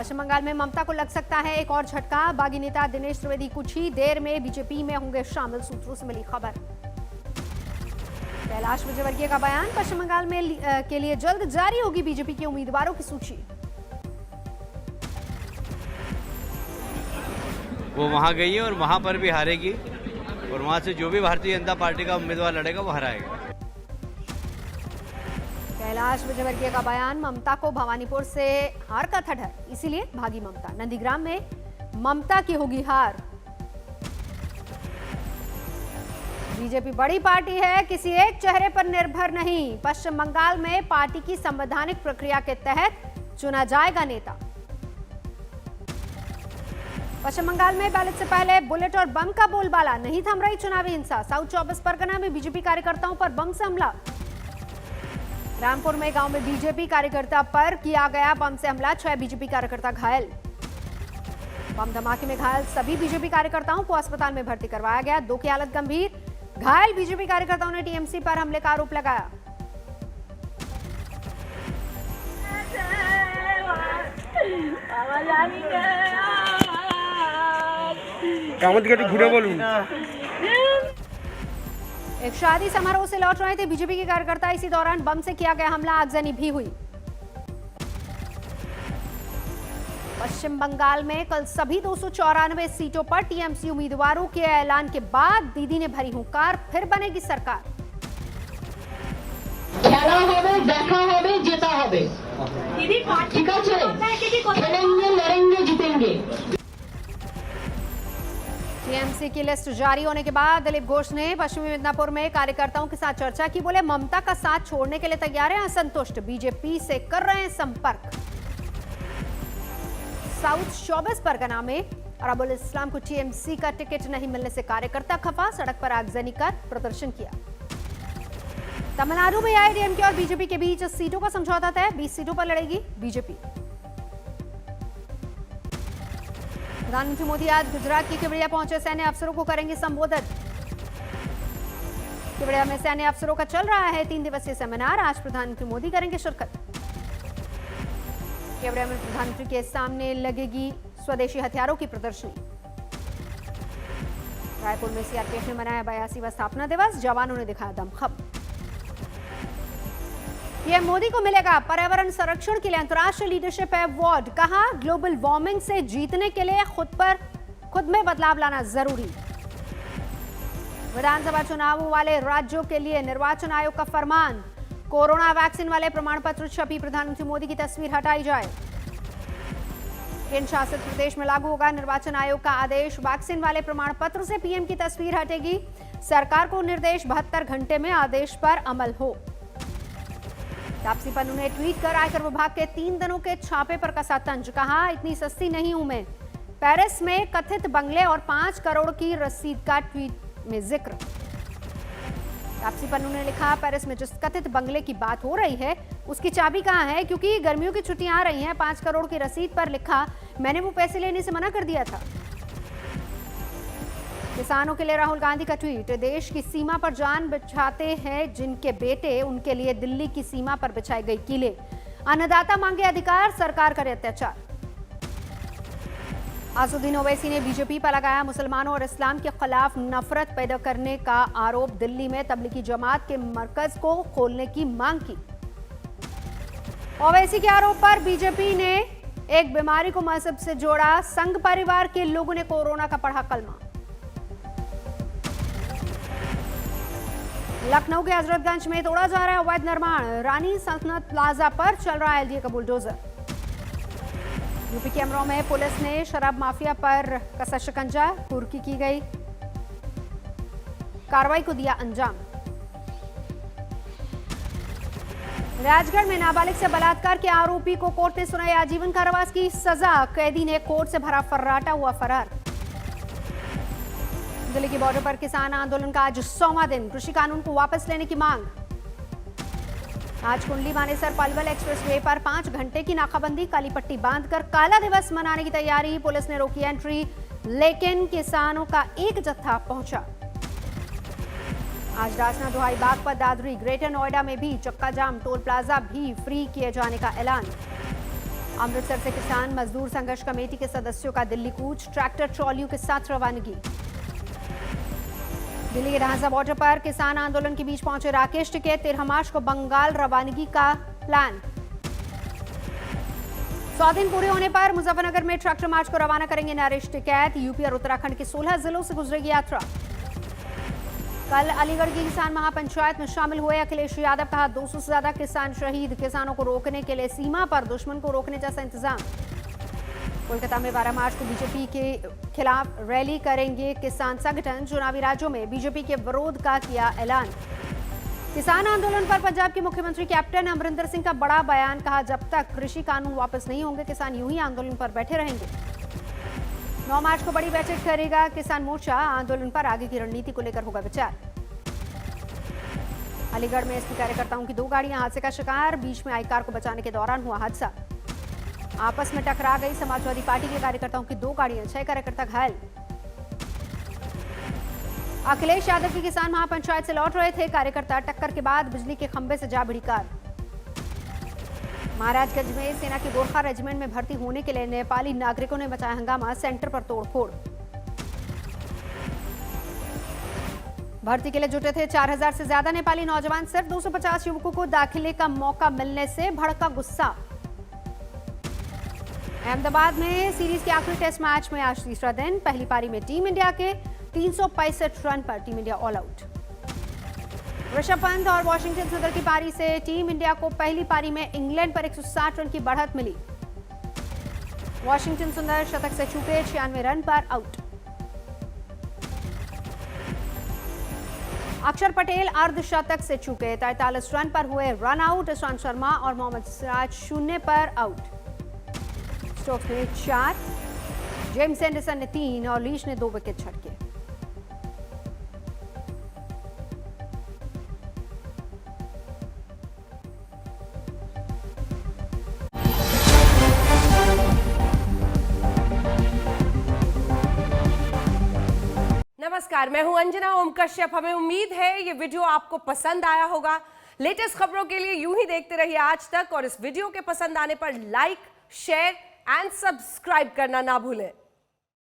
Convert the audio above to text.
पश्चिम बंगाल में ममता को लग सकता है एक और झटका। बागी नेता दिनेश त्रिवेदी कुछ ही देर में बीजेपी में होंगे शामिल, सूत्रों से मिली खबर। कैलाश विजयवर्गीय का बयान, पश्चिम बंगाल में के लिए जल्द जारी होगी बीजेपी के उम्मीदवारों की सूची। वो वहां गई है और वहां पर भी हारेगी और वहां से जो भी भारतीय जनता पार्टी का उम्मीदवार लड़ेगा वो हराएगा। कैलाश विजयवर्गीय का बयान, ममता को भवानीपुर से हार का था डर, इसीलिए भागी ममता। नंदीग्राम में ममता की होगी हार। बीजेपी बड़ी पार्टी है, किसी एक चेहरे पर निर्भर नहीं। पश्चिम बंगाल में पार्टी की संवैधानिक प्रक्रिया के तहत चुना जाएगा नेता। पश्चिम बंगाल में बैलेट से पहले बुलेट और बम का बोलबाला, नहीं थम रही चुनावी हिंसा। साउथ 24 परगना में बीजेपी कार्यकर्ताओं पर बम से हमला। रामपुर में गांव में बीजेपी कार्यकर्ता पर किया गया बम से हमला, 6 बीजेपी कार्यकर्ता घायल। बम धमाके में घायल सभी बीजेपी कार्यकर्ताओं को अस्पताल में भर्ती करवाया गया, 2 की हालत गंभीर। घायल बीजेपी कार्यकर्ताओं ने टीएमसी पर हमले का आरोप लगाया। एक शादी समारोह से लौट रहे थे बीजेपी के कार्यकर्ता, इसी दौरान बम से किया गया हमला, आगजनी भी हुई। पश्चिम बंगाल में कल सभी 294 सीटों पर टीएमसी उम्मीदवारों के ऐलान के बाद दीदी ने भरी हुंकार, फिर बनेगी सरकार। খেলা হবে, দেখা হবে, জেতা হবে। ঠিক আছে, খেলেंगे, लड़ेंगे, जीतेंगे। टीएमसी की लिस्ट जारी होने के बाद दिलीप घोष ने पश्चिमी मिदनापुर में कार्यकर्ताओं के साथ चर्चा की। बोले ममता का साथ छोड़ने के लिए तैयार हैं, असंतुष्ट बीजेपी से कर रहे हैं संपर्क। साउथ 24 परगना में अरबुल इस्लाम को टीएमसी का टिकट नहीं मिलने से कार्यकर्ता खफा, सड़क पर आगजनी कर प्रदर्शन किया। तमिलनाडु में एआईएडीएमके और बीजेपी के बीच सीटों का समझौता तय, 20 सीटों पर लड़ेगी बीजेपी। प्रधानमंत्री मोदी आज गुजरात के केवड़िया पहुंचे, सैन्य अफसरों को करेंगे संबोधित। केवड़िया में सैन्य अफसरों का चल रहा है 3 दिवसीय सेमिनार, आज प्रधानमंत्री मोदी करेंगे शिरकत। केवड़िया में प्रधानमंत्री के सामने लगेगी स्वदेशी हथियारों की प्रदर्शनी। रायपुर में सीआरपीएफ ने मनाया 82वां स्थापना दिवस, जवानों ने दिखाया दमखम। पीएम मोदी को मिलेगा पर्यावरण संरक्षण के लिए अंतर्राष्ट्रीय लीडरशिप अवार्ड, कहा ग्लोबल वार्मिंग से जीतने के लिए खुद में बदलाव लाना जरूरी। विधानसभा चुनावों वाले राज्यों के लिए निर्वाचन आयोग का फरमान, कोरोना वैक्सीन वाले प्रमाण पत्र छपी प्रधानमंत्री मोदी की तस्वीर हटाई जाए। केंद्र शासित प्रदेश में लागू होगा निर्वाचन आयोग का आदेश, वैक्सीन वाले प्रमाण पत्र से पीएम की तस्वीर हटेगी। सरकार को निर्देश 72 घंटे में आदेश पर अमल हो। तापसी पन्नू ने ट्वीट कर आयकर विभाग के 3 दिनों के छापे पर कसा तंज, कहा इतनी सस्ती नहीं हूं मैं। पेरिस में कथित बंगले और 5 करोड़ की रसीद का ट्वीट में जिक्र। तापसी पन्नू ने लिखा, पेरिस में जिस कथित बंगले की बात हो रही है उसकी चाबी कहां है, क्योंकि गर्मियों की छुट्टियां आ रही हैं। 5 करोड़ की रसीद पर लिखा, मैंने वो पैसे लेने से मना कर दिया था। किसानों के लिए राहुल गांधी का ट्वीट, देश की सीमा पर जान बिछाते हैं जिनके बेटे, उनके लिए दिल्ली की सीमा पर बिछाई गई कीलें। अन्नदाता मांगे अधिकार, सरकार करे अत्याचार। असदुद्दीन ओवैसी ने बीजेपी पर लगाया मुसलमानों और इस्लाम के खिलाफ नफरत पैदा करने का आरोप, दिल्ली में तबलीगी जमात के मरकज को खोलने की मांग की। ओवैसी के आरोप पर बीजेपी ने एक बीमारी को मजहब से जोड़ा, संघ परिवार के लोगों ने कोरोना का पढ़ा कलमा। लखनऊ के हजरतगंज में तोड़ा जा रहा है अवैध निर्माण, रानी सल्तनत प्लाजा पर चल रहा है एलडीए का बुलडोजर। यूपी के अमरोहा में पुलिस ने शराब माफिया पर कसा शिकंजा, कुर्की की गई, कार्रवाई को दिया अंजाम। राजगढ़ में नाबालिग से बलात्कार के आरोपी को कोर्ट ने सुनाई आजीवन कारावास की सजा, कैदी ने कोर्ट से भरा फर्राटा हुआ फरार। दिल्ली की बॉर्डर पर किसान आंदोलन का आज 100वां दिन, कृषि कानून को वापस लेने की मांग। आज कुंडली मानेसर पलवल एक्सप्रेसवे पर 5 घंटे की नाकाबंदी, काली पट्टी बांधकर काला दिवस मनाने की तैयारी, पुलिस ने रोकी एंट्री, लेकिन किसानों का एक जत्था पहुंचा। आज राजना दुहाई बाग पर दादरी, ग्रेटर नोएडा में भी चक्का जाम, टोल प्लाजा भी फ्री किए जाने का ऐलान। अमृतसर से किसान मजदूर संघर्ष कमेटी के सदस्यों का दिल्ली कूच, ट्रैक्टर ट्रॉलियों के साथ रवानगी। दिल्ली के ढांसा बॉर्डर पर किसान आंदोलन के बीच पहुंचे राकेश टिकैत, 13 मार्च को बंगाल रवानगी का प्लान। 100 दिन पूरे होने पर मुजफ्फरनगर में ट्रैक्टर मार्च को रवाना करेंगे नरेश टिकैत। यूपी और उत्तराखंड के 16 जिलों से गुजरेगी यात्रा। कल अलीगढ़ की किसान महापंचायत में शामिल हुए अखिलेश यादव, कहा 200 से ज्यादा किसान शहीद, किसानों को रोकने के लिए सीमा पर दुश्मन को रोकने जैसा इंतजाम। कोलकाता में 12 मार्च को बीजेपी के खिलाफ रैली करेंगे किसान संगठन, चुनावी राज्यों में बीजेपी के विरोध का किया ऐलान। किसान आंदोलन पर पंजाब के मुख्यमंत्री कैप्टन अमरिंदर सिंह का बड़ा बयान, कहा जब तक कृषि कानून वापस नहीं होंगे किसान यूं ही आंदोलन पर बैठे रहेंगे। 9 मार्च को बड़ी बैठक करेगा किसान मोर्चा, आंदोलन पर आगे की रणनीति को लेकर होगा विचार। अलीगढ़ में एसपी कार्यकर्ताओं की 2 गाड़ियां हादसे का शिकार, बीच में आई कार को बचाने के दौरान हुआ हादसा। आपस में टकरा गई समाजवादी पार्टी के कार्यकर्ताओं की 2 गाड़ियां, 6 कार्यकर्ता घायल। अखिलेश यादव की किसान महापंचायत से लौट रहे थे कार्यकर्ता, टक्कर के बाद बिजली के खंभे से जा भिड़ी कार। महाराजगंज में सेना की गोरखा रेजिमेंट में भर्ती होने के लिए नेपाली नागरिकों ने मचाया हंगामा, सेंटर पर तोड़फोड़। भर्ती के लिए जुटे थे 4000 से ज्यादा नेपाली नौजवान, सिर्फ 250 युवकों को दाखिले का मौका मिलने से भड़का गुस्सा। अहमदाबाद में सीरीज के आखिरी टेस्ट मैच में आज तीसरा दिन, पहली पारी में टीम इंडिया के 365 रन पर team India all out. Rishabh Pant और वॉशिंगटन सुंदर की पारी से टीम इंडिया को पहली पारी में इंग्लैंड पर 160 रन की बढ़त मिली। वॉशिंगटन सुंदर शतक से चूके, 96 रन पर आउट। अक्षर पटेल अर्धशतक से चूके, 43 रन पर हुए रन आउट। ईशांत शर्मा और मोहम्मद सिराज 0 पर आउट। स्टोक्स ने 4, जेम्स एंडरसन ने 3 और लीच ने 2 विकेट झटके। नमस्कार, मैं हूं अंजना ओम कश्यप। हमें उम्मीद है ये वीडियो आपको पसंद आया होगा। लेटेस्ट खबरों के लिए यूं ही देखते रहिए आज तक, और इस वीडियो के पसंद आने पर लाइक, शेयर एंड सब्सक्राइब करना ना भूलें।